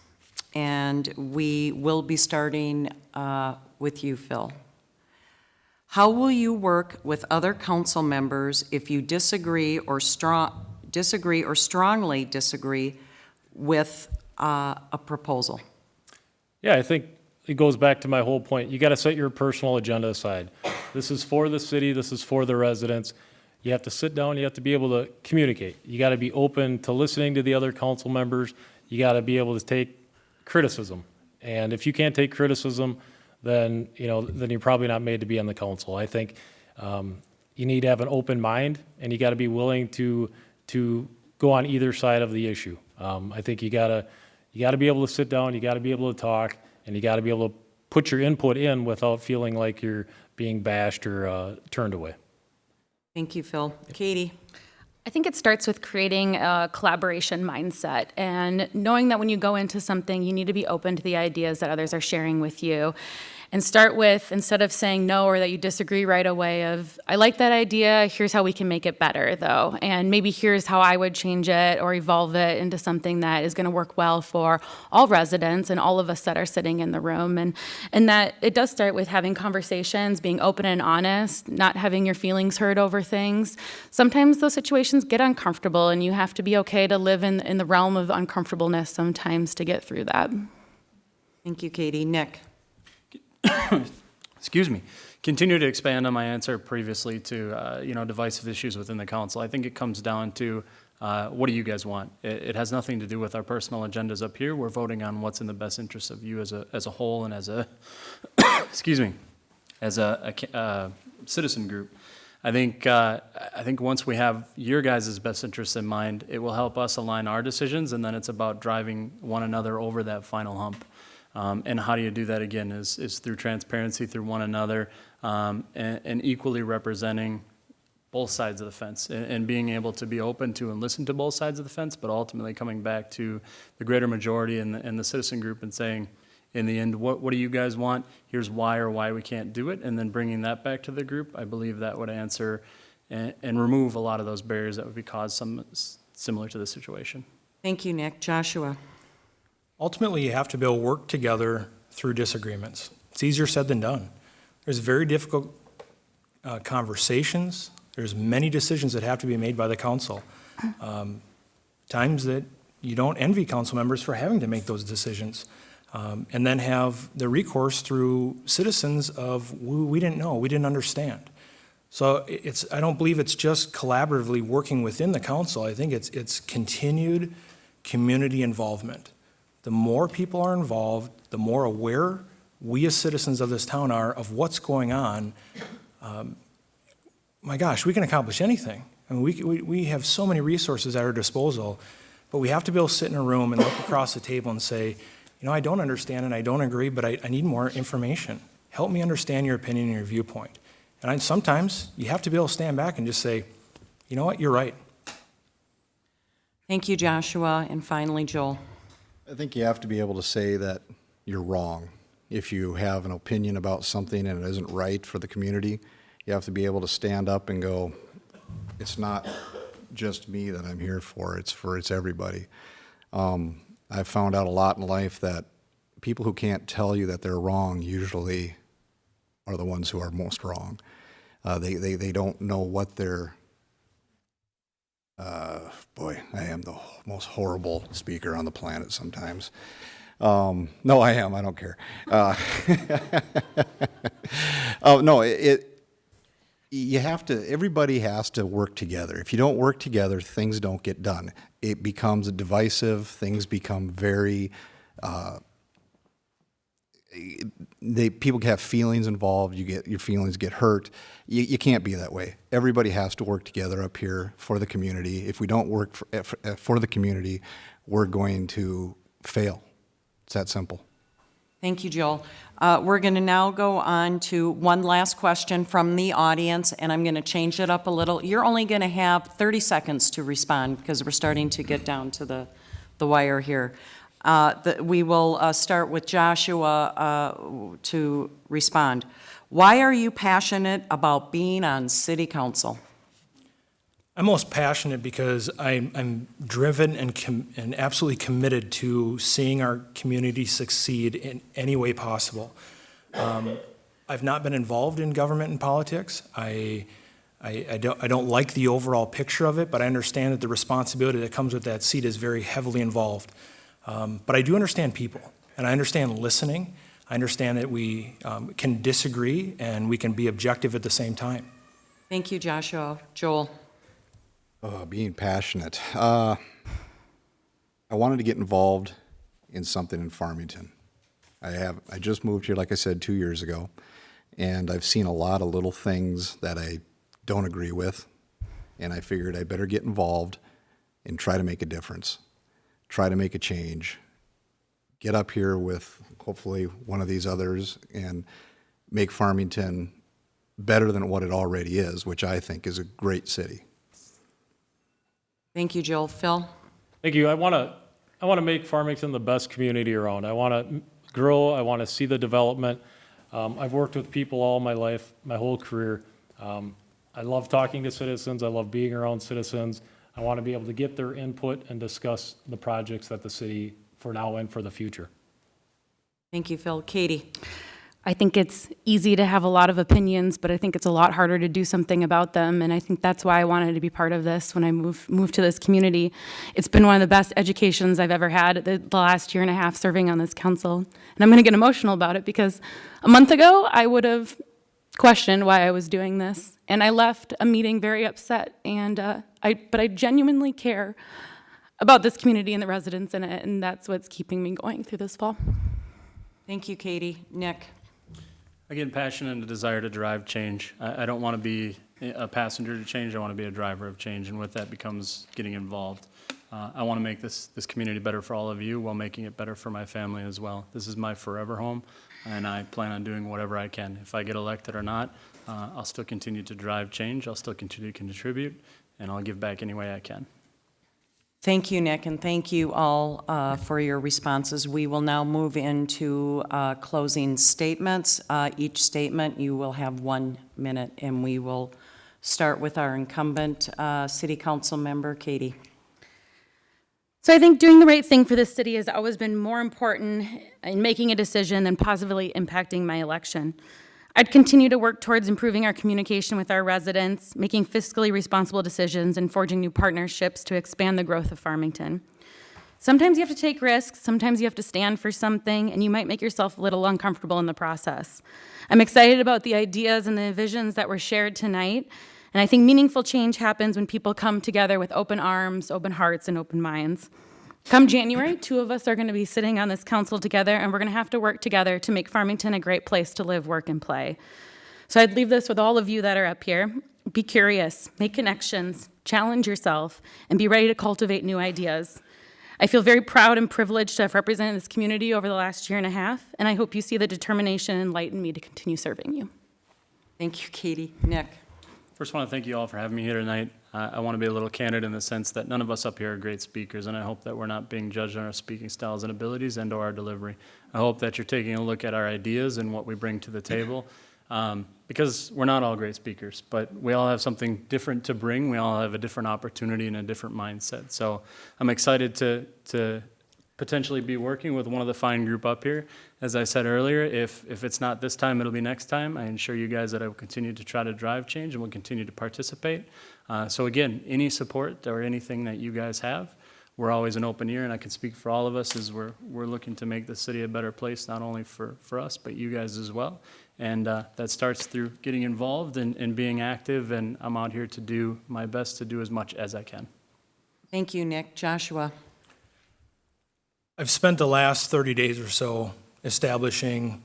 And we will be starting with you, Phil. How will you work with other council members if you disagree or strongly disagree with a proposal? Yeah, I think it goes back to my whole point. You got to set your personal agenda aside. This is for the city, this is for the residents. You have to sit down, you have to be able to communicate. You got to be open to listening to the other council members. You got to be able to take criticism. And if you can't take criticism, then you're probably not made to be on the council. I think you need to have an open mind, and you got to be willing to go on either side of the issue. I think you got to be able to sit down, you got to be able to talk, and you got to be able to put your input in without feeling like you're being bashed or turned away. Thank you, Phil. Katie? I think it starts with creating a collaboration mindset and knowing that when you go into something, you need to be open to the ideas that others are sharing with you. And start with, instead of saying no or that you disagree right away, of, I like that idea, here's how we can make it better, though. And maybe here's how I would change it or evolve it into something that is going to work well for all residents and all of us that are sitting in the room. And that it does start with having conversations, being open and honest, not having your feelings hurt over things. Sometimes those situations get uncomfortable, and you have to be okay to live in the realm of uncomfortableness sometimes to get through that. Thank you, Katie. Nick? Excuse me, continue to expand on my answer previously to, divisive issues within the council. I think it comes down to what do you guys want? It has nothing to do with our personal agendas up here. We're voting on what's in the best interest of you as a whole and as a, as a citizen group. I think once we have your guys' best interests in mind, it will help us align our decisions, and then it's about driving one another over that final hump. And how do you do that again is through transparency, through one another, and equally representing both sides of the fence and being able to be open to and listen to both sides of the fence, but ultimately coming back to the greater majority and the citizen group and saying, in the end, what do you guys want? Here's why or why we can't do it, and then bringing that back to the group. I believe that would answer and remove a lot of those barriers that would be caused similar to this situation. Thank you, Nick. Joshua? Ultimately, you have to be able to work together through disagreements. It's easier said than done. There's very difficult conversations. There's many decisions that have to be made by the council. Times that you don't envy council members for having to make those decisions. And then have the recourse through citizens of, we didn't know, we didn't understand. So I don't believe it's just collaboratively working within the council. I think it's continued community involvement. The more people are involved, the more aware we as citizens of this town are of what's going on. My gosh, we can accomplish anything. I mean, we have so many resources at our disposal, but we have to be able to sit in a room and look across the table and say, I don't understand and I don't agree, but I need more information. Help me understand your opinion and your viewpoint. And sometimes you have to be able to stand back and just say, you know what, you're right. Thank you, Joshua. And finally, Joel? I think you have to be able to say that you're wrong. If you have an opinion about something and it isn't right for the community, you have to be able to stand up and go, it's not just me that I'm here for, it's everybody. I've found out a lot in life that people who can't tell you that they're wrong usually are the ones who are most wrong. They don't know what they're, boy, I am the most horrible speaker on the planet sometimes. No, I am, I don't care. Oh, no, you have to, everybody has to work together. If you don't work together, things don't get done. It becomes divisive, things become very, people have feelings involved, your feelings get hurt. You can't be that way. Everybody has to work together up here for the community. If we don't work for the community, we're going to fail. It's that simple. Thank you, Joel. We're going to now go on to one last question from the audience, and I'm going to change it up a little. You're only going to have 30 seconds to respond because we're starting to get down to the wire here. We will start with Joshua to respond. Why are you passionate about being on City Council? I'm most passionate because I'm driven and absolutely committed to seeing our community succeed in any way possible. I've not been involved in government and politics. I don't like the overall picture of it, but I understand that the responsibility that comes with that seat is very heavily involved. But I do understand people, and I understand listening. I understand that we can disagree and we can be objective at the same time. Thank you, Joshua. Joel? Being passionate. I wanted to get involved in something in Farmington. I just moved here, like I said, 2 years ago, and I've seen a lot of little things that I don't agree with, and I figured I better get involved and try to make a difference, try to make a change, get up here with hopefully one of these others and make Farmington better than what it already is, which I think is a great city. Thank you, Joel. Phil? Thank you. I want to make Farmington the best community around. I want to grow. I want to see the development. I've worked with people all my life, my whole career. I love talking to citizens. I love being around citizens. I want to be able to get their input and discuss the projects that the city for now and for the future. Thank you, Phil. Katie? I think it's easy to have a lot of opinions, but I think it's a lot harder to do something about them, and I think that's why I wanted to be part of this when I moved to this community. It's been one of the best educations I've ever had the last year and a half serving on this council, and I'm going to get emotional about it because a month ago I would have questioned why I was doing this, and I left a meeting very upset, but I genuinely care about this community and the residents in it, and that's what's keeping me going through this fall. Thank you, Katie. Nick? Again, passion and a desire to drive change. I don't want to be a passenger to change. I want to be a driver of change, and with that becomes getting involved. I want to make this community better for all of you while making it better for my family as well. This is my forever home, and I plan on doing whatever I can. If I get elected or not, I'll still continue to drive change. I'll still continue to contribute, and I'll give back any way I can. Thank you, Nick, and thank you all for your responses. We will now move into closing statements. Each statement, you will have 1 minute, and we will start with our incumbent City Council member, Katie. So I think doing the right thing for this city has always been more important in making a decision than positively impacting my election. I'd continue to work towards improving our communication with our residents, making fiscally responsible decisions, and forging new partnerships to expand the growth of Farmington. Sometimes you have to take risks, sometimes you have to stand for something, and you might make yourself a little uncomfortable in the process. I'm excited about the ideas and the visions that were shared tonight, and I think meaningful change happens when people come together with open arms, open hearts, and open minds. Come January, 2 of us are going to be sitting on this council together, and we're going to have to work together to make Farmington a great place to live, work, and play. So I'd leave this with all of you that are up here. Be curious, make connections, challenge yourself, and be ready to cultivate new ideas. I feel very proud and privileged to have represented this community over the last year and a half, and I hope you see the determination and light in me to continue serving you. Thank you, Katie. Nick? First, I want to thank you all for having me here tonight. I want to be a little candid in the sense that none of us up here are great speakers, and I hope that we're not being judged on our speaking styles and abilities and or our delivery. I hope that you're taking a look at our ideas and what we bring to the table, because we're not all great speakers, but we all have something different to bring. We all have a different opportunity and a different mindset. So I'm excited to potentially be working with one of the fine group up here. As I said earlier, if it's not this time, it'll be next time. I assure you guys that I will continue to try to drive change and will continue to participate. So again, any support or anything that you guys have, we're always an open ear, and I can speak for all of us as we're looking to make the city a better place, not only for us, but you guys as well. And that starts through getting involved and being active, and I'm out here to do my best to do as much as I can. Thank you, Nick. Joshua? I've spent the last 30 days or so establishing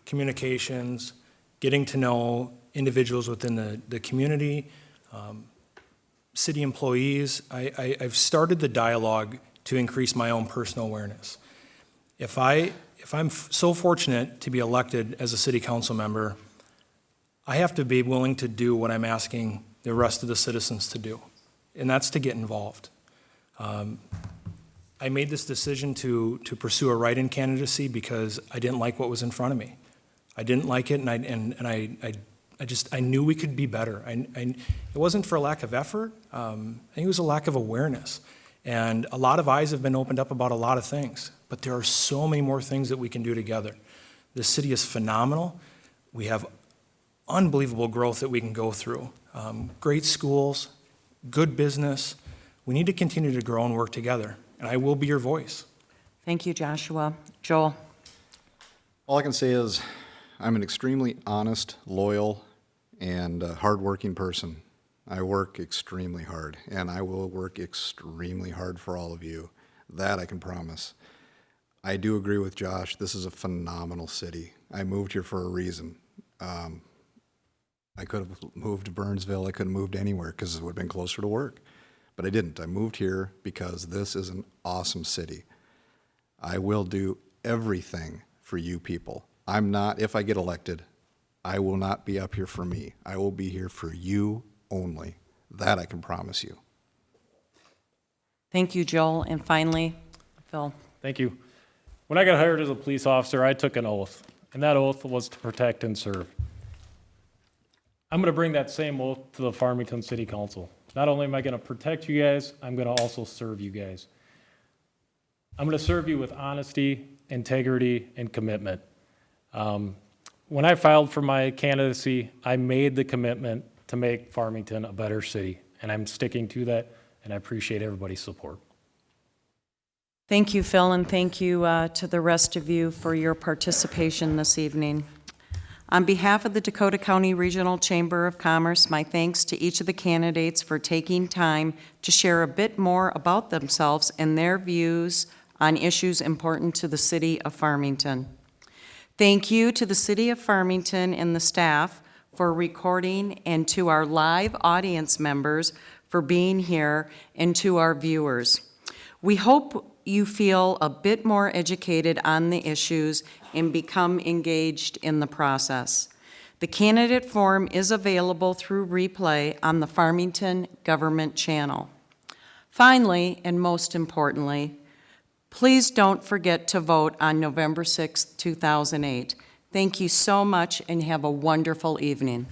communications, getting to know individuals within the community, city employees. I've started the dialogue to increase my own personal awareness. If I'm so fortunate to be elected as a city council member, I have to be willing to do what I'm asking the rest of the citizens to do, and that's to get involved. I made this decision to pursue a write-in candidacy because I didn't like what was in front of me. I didn't like it, and I knew we could be better. It wasn't for a lack of effort. I think it was a lack of awareness. And a lot of eyes have been opened up about a lot of things, but there are so many more things that we can do together. This city is phenomenal. We have unbelievable growth that we can go through. Great schools, good business. We need to continue to grow and work together, and I will be your voice. Thank you, Joshua. Joel? All I can say is I'm an extremely honest, loyal, and hardworking person. I work extremely hard, and I will work extremely hard for all of you. That I can promise. I do agree with Josh. This is a phenomenal city. I moved here for a reason. I could have moved to Burnsville. I could have moved anywhere because it would have been closer to work. But I didn't. I moved here because this is an awesome city. I will do everything for you people. If I get elected, I will not be up here for me. I will be here for you only. That I can promise you. Thank you, Joel. And finally, Phil? Thank you. When I got hired as a police officer, I took an oath, and that oath was to protect and serve. I'm going to bring that same oath to the Farmington City Council. Not only am I going to protect you guys, I'm going to also serve you guys. I'm going to serve you with honesty, integrity, and commitment. When I filed for my candidacy, I made the commitment to make Farmington a better city, and I'm sticking to that, and I appreciate everybody's support. Thank you, Phil, and thank you to the rest of you for your participation this evening. On behalf of the Dakota County Regional Chamber of Commerce, my thanks to each of the candidates for taking time to share a bit more about themselves and their views on issues important to the city of Farmington. Thank you to the city of Farmington and the staff for recording, and to our live audience members for being here, and to our viewers. We hope you feel a bit more educated on the issues and become engaged in the process. The candidate form is available through replay on the Farmington Government Channel. Finally, and most importantly, please don't forget to vote on November 6, 2008. Thank you so much, and have a wonderful evening.